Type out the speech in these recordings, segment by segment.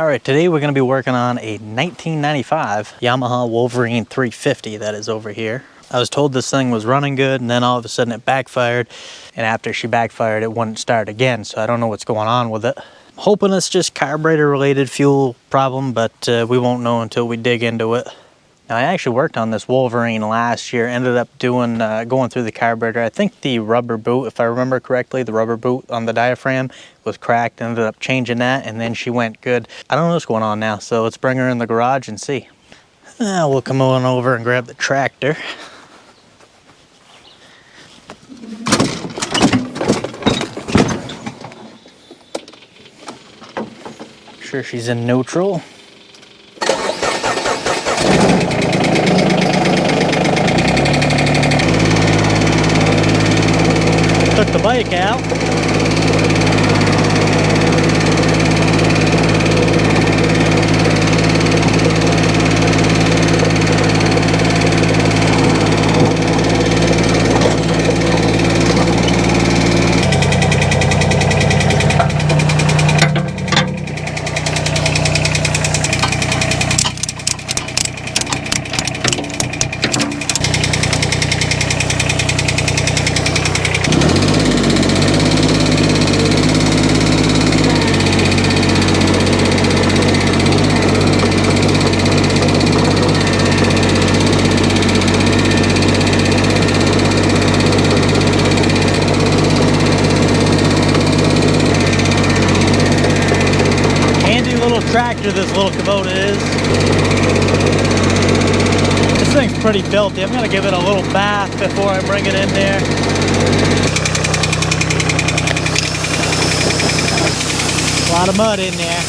All right, today we're going to be working on a 1995 Yamaha Wolverine 350 that is over here. I was told this thing was running good, and then all of a sudden it backfired, and after she backfired it wouldn't start again, so I don't know what's going on with it. I'm hoping it's just carburetor related fuel problem, but we won't know until we dig into it. Now, I actually worked on this Wolverine last year, ended up doing going through the carburetor. I think the rubber boot, if I remember correctly, the rubber boot on the diaphragm was cracked. Ended up changing that, and then she went good. I don't know what's going on now, so let's bring her in the garage and see. We'll come on over and grab the tractor. Make sure she's in neutral. Took the bike out. Tractor this little Kubota is. This thing's pretty filthy. I'm gonna give it a little bath before I bring it in there. A lot of mud in there.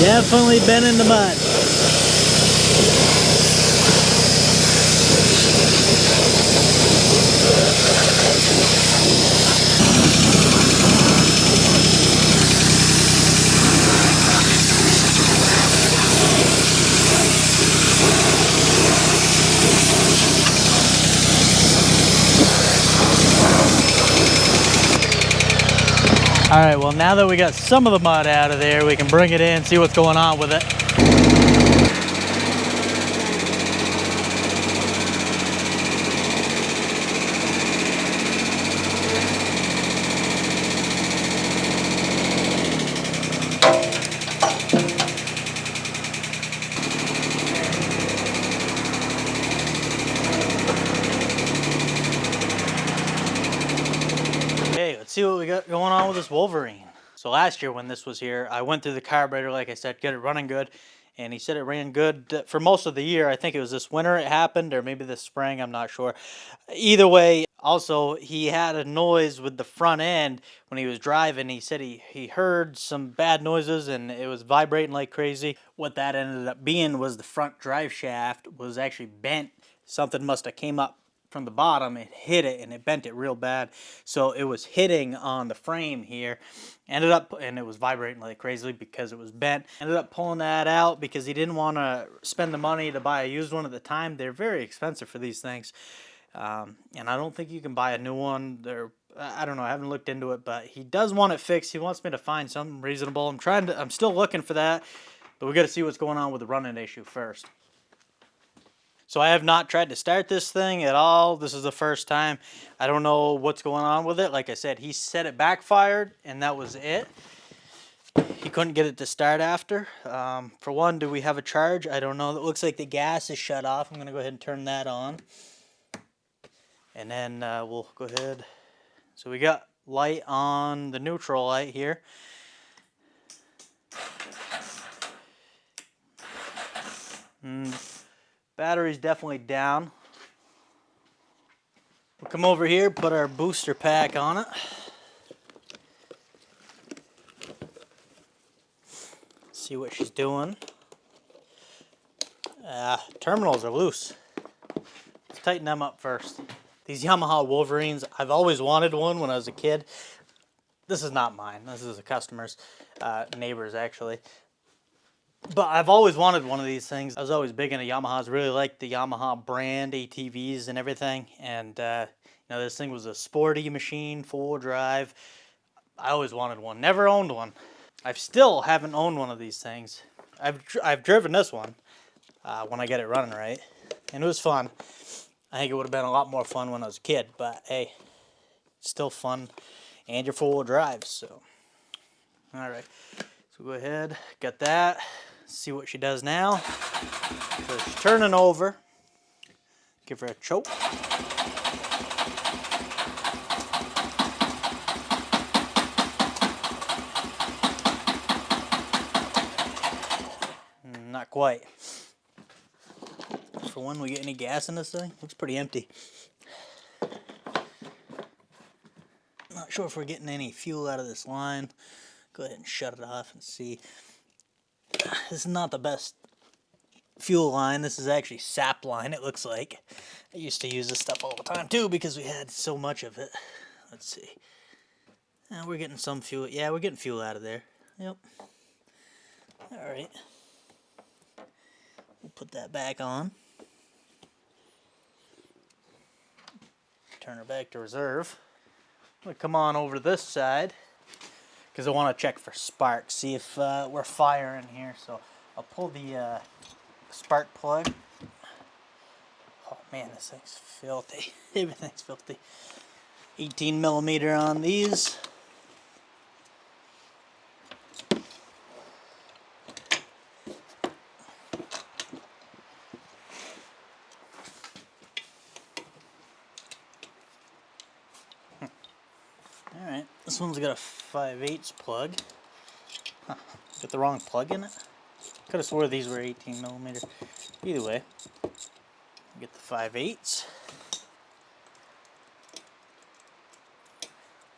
Definitely been in the mud. All right, well, now that we got some of the mud out of there, we can bring it in, see what's going on with it. Okay, let's see what we got going on with this Wolverine. So last year when this was here, I went through the carburetor, like I said, get it running good. And he said it ran good for most of the year. I think it was this winter it happened, or maybe this spring, I'm not sure. Either way, also, he had a noise with the front end when he was driving. He said he heard some bad noises and it was vibrating like crazy. What that ended up being was the front drive shaft was actually bent. Something must have came up from the bottom and hit it, and it bent it real bad. So it was hitting on the frame here. Ended up, and it was vibrating like crazy because it was bent. Ended up pulling that out because he didn't want to spend the money to buy a used one at the time. They're very expensive for these things. And I don't think you can buy a new one. I don't know, I haven't looked into it, but he does want it fixed. He wants me to find something reasonable. I'm still looking for that, but we got to see what's going on with the running issue first. So I have not tried to start this thing at all. This is the first time. I don't know what's going on with it. Like I said, he said it backfired, and that was it. He couldn't get it to start after. For one, do we have a charge? I don't know. It looks like the gas is shut off. I'm going to go ahead and turn that on. And then we'll go ahead. So we got light on the neutral light here. Battery's definitely down. We'll come over here, put our booster pack on it. See what she's doing. Terminals are loose. Let's tighten them up first. These Yamaha Wolverines, I've always wanted one when I was a kid. This is not mine. This is a customer's, neighbor's actually. But I've always wanted one of these things. I was always big into Yamahas. Really liked the Yamaha brand ATVs and everything. And you know, this thing was a sporty machine, 4-wheel drive. I always wanted one. Never owned one. I still haven't owned one of these things. I've driven this one when I get it running right, and it was fun. I think it would have been a lot more fun when I was a kid, but hey, it's still fun, and your 4-wheel drive. So, all right. So go ahead, got that. See what she does now. So she's turning over. Give her a choke. Not quite. For one, we get any gas in this thing? Looks pretty empty. Not sure if we're getting any fuel out of this line. Go ahead and shut it off and see. This is not the best fuel line. This is actually sap line, it looks like. I used to use this stuff all the time too because we had so much of it. Let's see. We're getting some fuel. Yeah, we're getting fuel out of there. Yep. Alright. We'll put that back on. Turn her back to reserve. I'm going to come on over to this side because I want to check for sparks, see if we're firing here. So I'll pull the spark plug. Oh man, this thing's filthy. Everything's filthy. 18 millimeter on these. Alright, this one's got a 5/8 plug. Huh, got the wrong plug in it? Could have swore these were 18 millimeter. Either way, get the 5/8.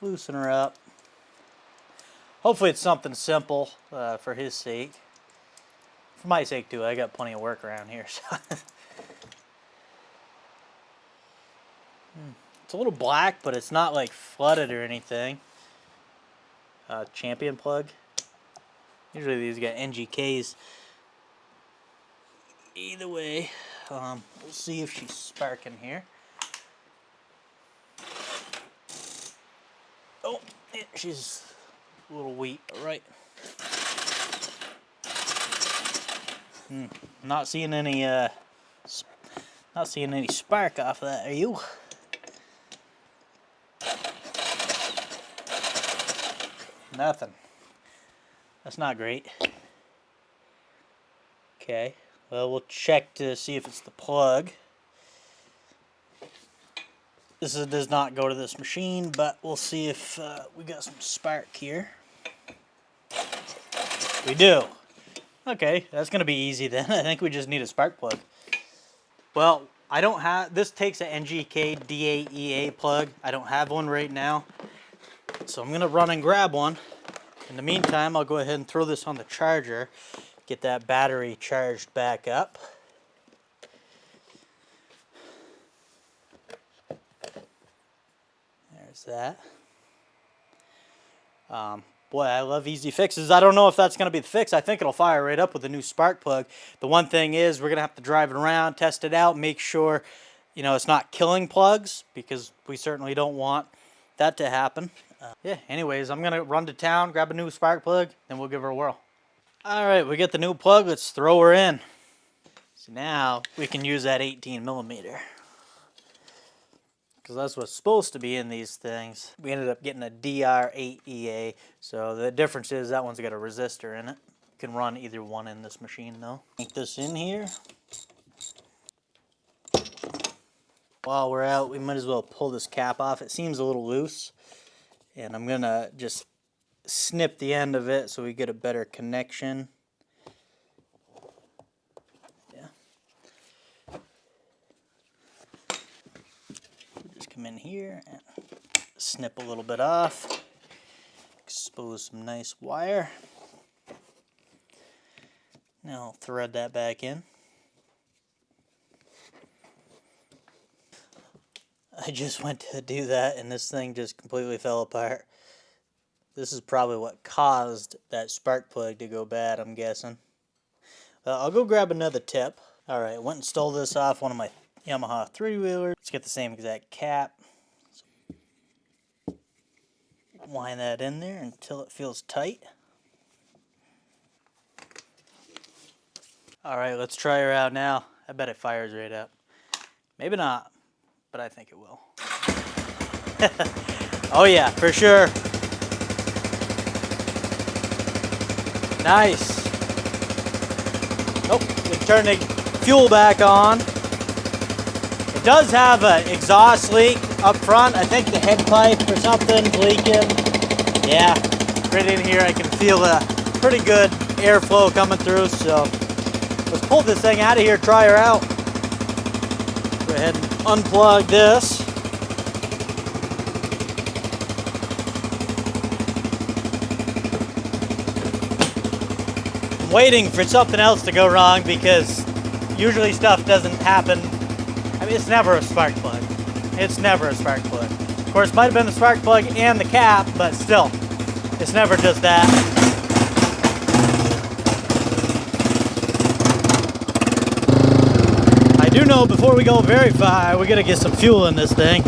Loosen her up. Hopefully it's something simple for his sake. For my sake too, I got plenty of work around here. So. It's a little black, but it's not like flooded or anything. Champion plug. Usually these got NGKs. Either way, we'll see if she's sparking here. Oh, yeah, she's a little weak. All right. Not seeing any spark off of that. Are you? Nothing. That's not great. Okay. Well, we'll check to see if it's the plug. This does not go to this machine, but we'll see if we got some spark here. We do. Okay, that's going to be easy then. I think we just need a spark plug. Well, I don't have... This takes an NGK DAEA plug. I don't have one right now. So I'm going to run and grab one. In the meantime, I'll go ahead and throw this on the charger. Get that battery charged back up. There's that. Boy, I love easy fixes. I don't know if that's going to be the fix. I think it'll fire right up with a new spark plug. The one thing is we're going to have to drive it around, test it out, make sure, you know, it's not killing plugs, because we certainly don't want that to happen. Yeah, anyways, I'm going to run to town, grab a new spark plug, then we'll give her a whirl. Alright, we get the new plug. Let's throw her in. So now we can use that 18 millimeter. Because that's what's supposed to be in these things. We ended up getting a DR8EA. So the difference is that one's got a resistor in it. You can run either one in this machine though. Get this in here. While we're out, we might as well pull this cap off. It seems a little loose. And I'm going to just snip the end of it so we get a better connection. Yeah. Just come in here and snip a little bit off. Expose some nice wire. Now I'll thread that back in. I just went to do that and this thing just completely fell apart. This is probably what caused that spark plug to go bad, I'm guessing. I'll go grab another tip. Alright, went and stole this off one of my Yamaha 3-wheelers. Let's get the same exact cap. Wind that in there until it feels tight. Alright, let's try her out now. I bet it fires right up. Maybe not, but I think it will. Oh yeah, for sure. Nice. Oh, we turn the fuel back on. It does have an exhaust leak up front. I think the head pipe or something's leaking. Yeah, right in here I can feel a pretty good airflow coming through. So let's pull this thing out of here, try her out. Go ahead and unplug this. I'm waiting for something else to go wrong because usually stuff doesn't happen. I mean, it's never a spark plug. It's never a spark plug. Of course, it might have been the spark plug and the cap, but still, it's never just that. I do know before we go very far, we gotta get some fuel in this thing.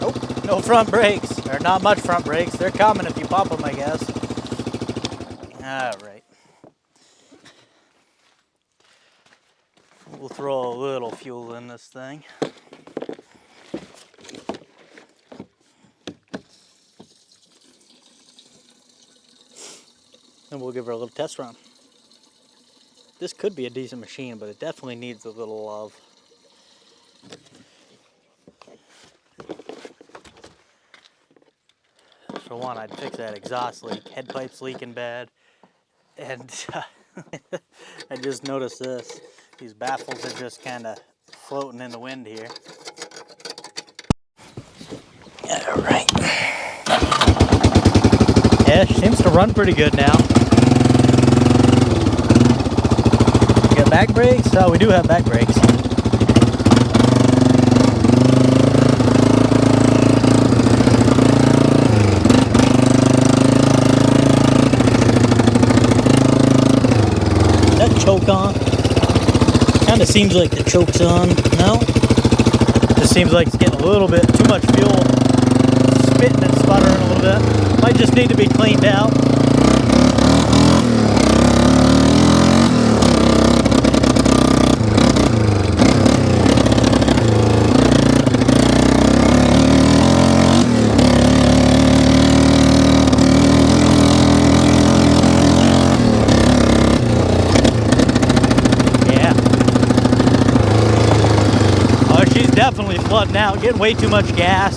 Oh, no front brakes, or not much front brakes. They're coming if you pump them, I guess. All right. We'll throw a little fuel in this thing. And we'll give her a little test run. This could be a decent machine, but it definitely needs a little love. For one, I'd fix that exhaust leak. Head pipe's leaking bad. And I just noticed this. These baffles are just kind of floating in the wind here. All right. Yeah, she seems to run pretty good now. We got back brakes? Oh, we do have back brakes. Is that choke on? Kind of seems like the choke's on. No? Just seems like it's getting a little bit too much fuel. Spitting and sputtering a little bit. Might just need to be cleaned out. Definitely flooding out, getting way too much gas.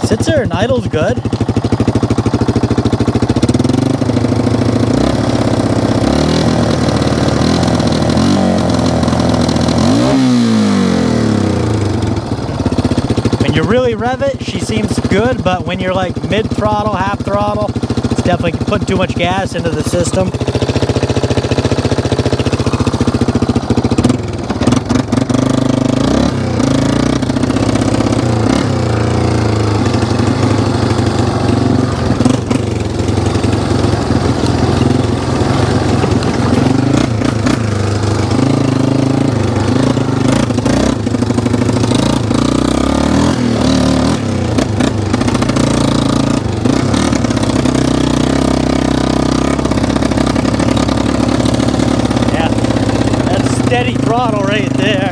Sits there and idles good. When you really rev it, she seems good, but when you're like mid-throttle, half-throttle, it's definitely putting too much gas into the system. Steady throttle right there.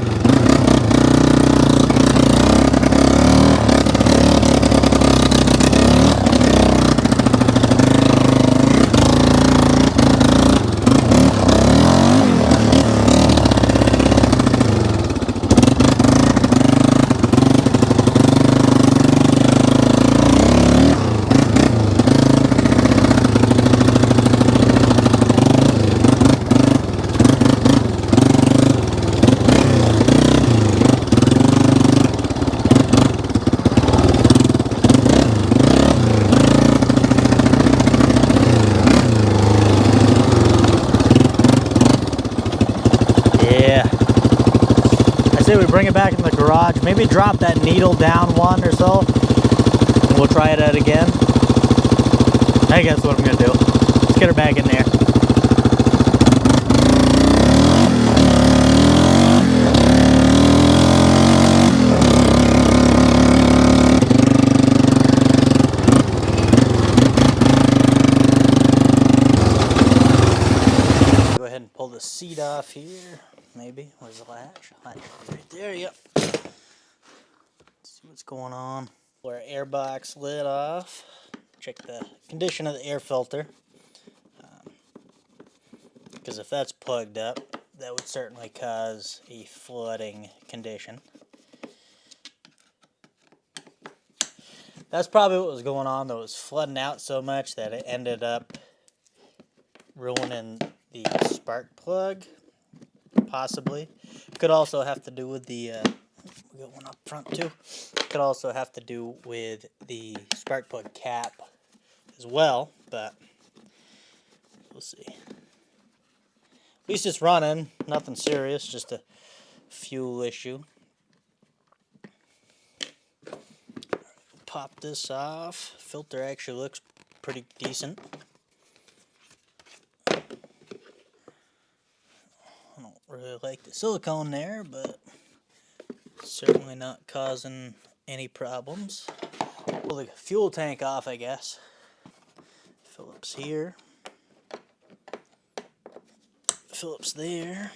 bring it back in the garage, maybe drop that needle down one or so, and we'll try it out again. I guess what I'm gonna do. Let's get her back in there. Go ahead and pull the seat off here. Maybe. Where's the latch? Latch right there, yep. Let's see what's going on. Pull our air box lid off. Check the condition of the air filter. Because if that's plugged up, that would certainly cause a flooding condition. That's probably what was going on, though. It was flooding out so much that it ended up ruining the spark plug, possibly. Could also have to do with the, we got one up front too. Could also have to do with the spark plug cap as well, but we'll see. At least it's running, nothing serious, just a fuel issue. Pop this off. Filter actually looks pretty decent. I don't really like the silicone there, but certainly not causing any problems. Pull the fuel tank off, I guess. Phillips here. Phillips there.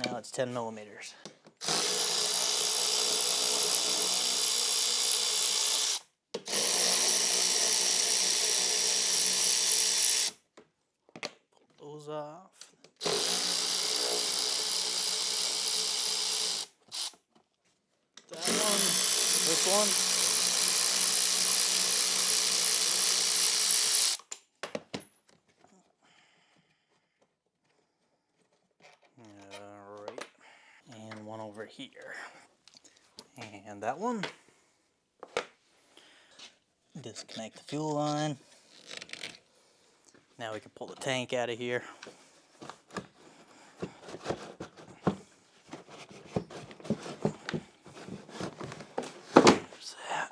Now it's 10 millimeters. Pull those off. That one. This one. Alright. And one over here. And that one. Disconnect the fuel line. Now we can pull the tank out of here. There's that.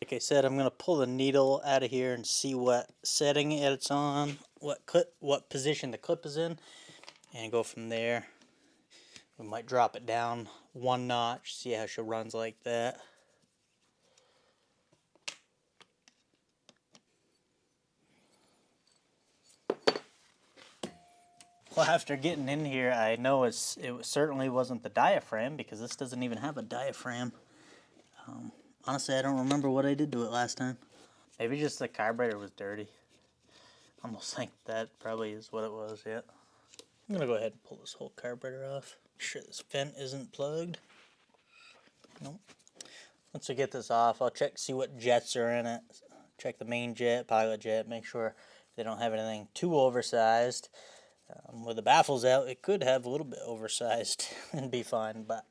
Like I said, I'm going to pull the needle out of here and see what setting it's on, what position the clip is in, and go from there. We might drop it down one notch, see how she runs like that. Well, after getting in here, I know it certainly wasn't the diaphragm, because this doesn't even have a diaphragm. Honestly, I don't remember what I did to it last time. Maybe just the carburetor was dirty. I almost think that probably is what it was, yeah. I'm gonna go ahead and pull this whole carburetor off. Make sure this vent isn't plugged. Nope. Once I get this off, I'll check, see what jets are in it. Check the main jet, pilot jet, make sure they don't have anything too oversized. With the baffles out, it could have a little bit oversized and be fine, but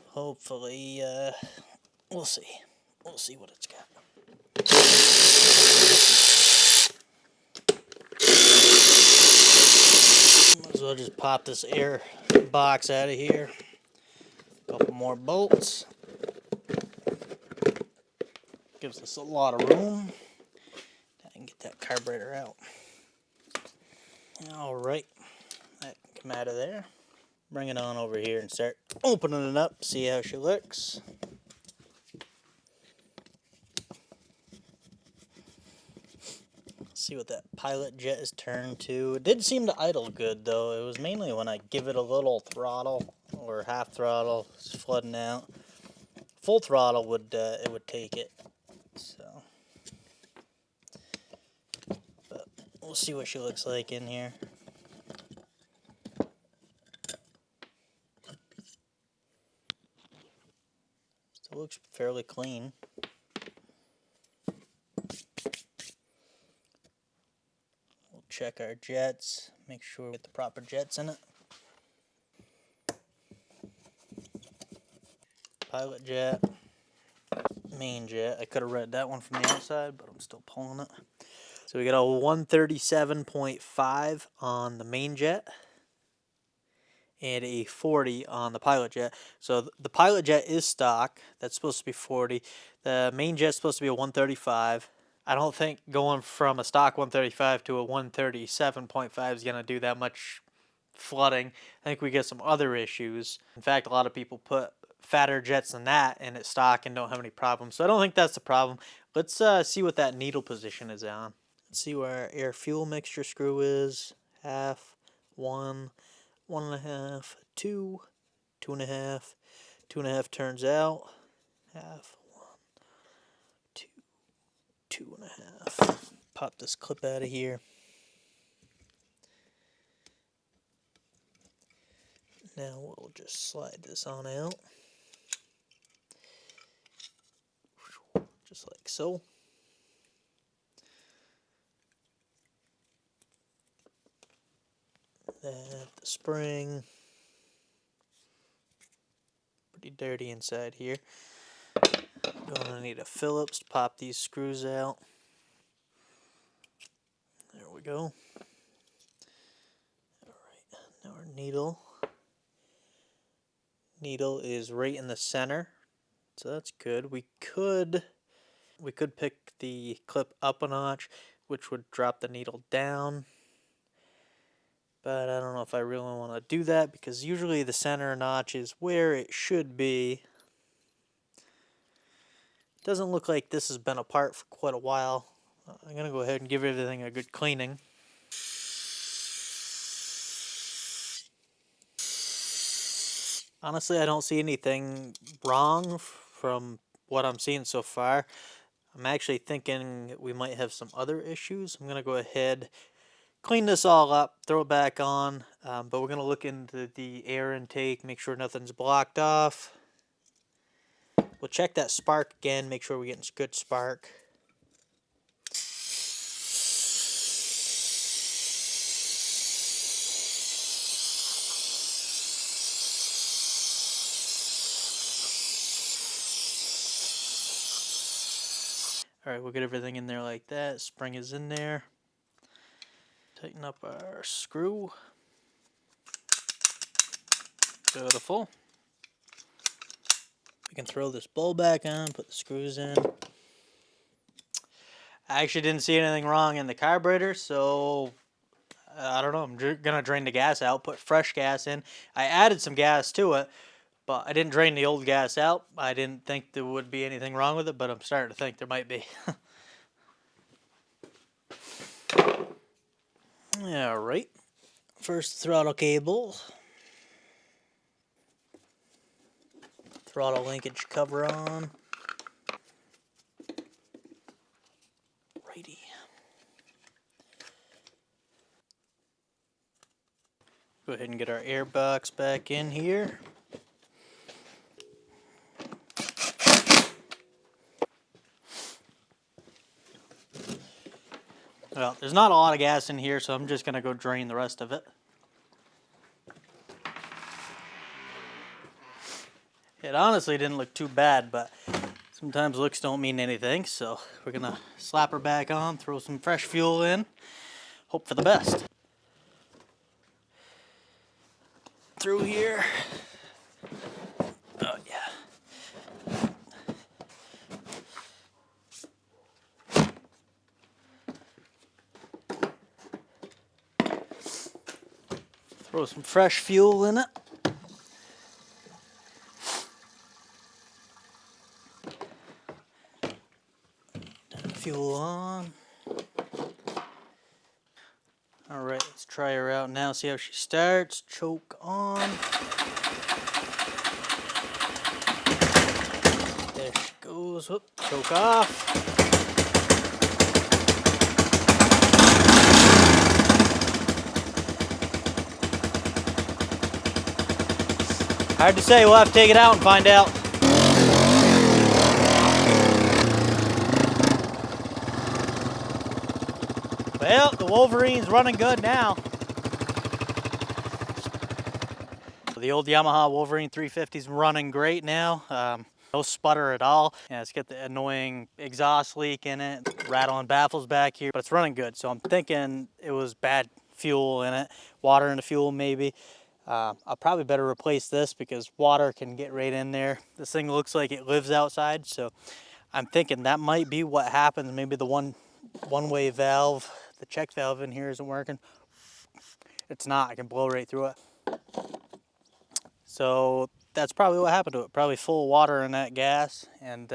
hopefully, we'll see. We'll see what it's got. Might as well just pop this air box out of here. A couple more bolts. Gives us a lot of room. I can get that carburetor out. Alright, that can come out of there. Bring it on over here and start opening it up, see how she looks. See what that pilot jet is turned to. It did seem to idle good though. It was mainly when I give it a little throttle or half throttle, it's flooding out. Full throttle would it would take it. So, but we'll see what she looks like in here. Still looks fairly clean. We'll check our jets, make sure we get the proper jets in it. Pilot jet, main jet. I could have read that one from the outside, but I'm still pulling it. So we got a 137.5 on the main jet and a 40 on the pilot jet. So the pilot jet is stock. That's supposed to be 40. The main jet's supposed to be a 135. I don't think going from a stock 135 to a 137.5 is going to do that much flooding. I think we get some other issues. In fact, a lot of people put fatter jets than that in its stock and don't have any problems. So I don't think that's the problem. Let's see what that needle position is on. Let's see where our air fuel mixture screw is. Half, 1, 1.5, 2, 2.5, 2.5 turns out. Half, 1, 2, 2.5. Pop this clip out of here. Now we'll just slide this on out. Just like so. That the spring. Pretty dirty inside here. Gonna need a Phillips to pop these screws out. There we go. Alright, now our needle. Needle is right in the center. So that's good. We could pick the clip up a notch, which would drop the needle down. But I don't know if I really want to do that because usually the center notch is where it should be. Doesn't look like this has been apart for quite a while. I'm going to go ahead and give everything a good cleaning. Honestly, I don't see anything wrong from what I'm seeing so far. I'm actually thinking we might have some other issues. I'm going to go ahead, clean this all up, throw it back on, but we're going to look into the air intake, make sure nothing's blocked off. We'll check that spark again, make sure we're getting good spark. Alright, we'll get everything in there like that. Spring is in there. Tighten up our screw. Go to full. We can throw this bowl back on, put the screws in. I actually didn't see anything wrong in the carburetor, so I don't know. I'm gonna drain the gas out, put fresh gas in. I added some gas to it, but I didn't drain the old gas out. I didn't think there would be anything wrong with it, but I'm starting to think there might be. Alright, first throttle cable. Throttle linkage cover on. Righty. Go ahead and get our air box back in here. Well, there's not a lot of gas in here, so I'm just going to go drain the rest of it. It honestly didn't look too bad, but sometimes looks don't mean anything, so we're going to slap her back on, throw some fresh fuel in, hope for the best. Through here. Oh, yeah. Throw some fresh fuel in it. Turn the fuel on. Alright, let's try her out now, see how she starts. Choke on. There she goes. Whoop, choke off. Hard to say, we'll have to take it out and find out. Well, the Wolverine's running good now. The The old Yamaha Wolverine 350 is running great now. No sputter at all. Yeah, it's got the annoying exhaust leak in it, rattling baffles back here, but it's running good. So I'm thinking it was bad fuel in it, water in the fuel maybe. I'll probably better replace this because water can get right in there. This thing looks like it lives outside, so I'm thinking that might be what happens. Maybe the one-way valve, the check valve in here isn't working. It's not, I can blow right through it. So that's probably what happened to it. Probably full of water in that gas. And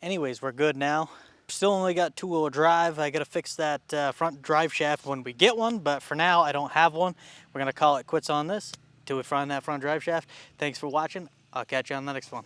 anyways, we're good now. Still only got two-wheel drive. I gotta fix that front drive shaft when we get one, but for now I don't have one. We're gonna call it quits on this until we find that front drive shaft. Thanks for watching. I'll catch you on the next one.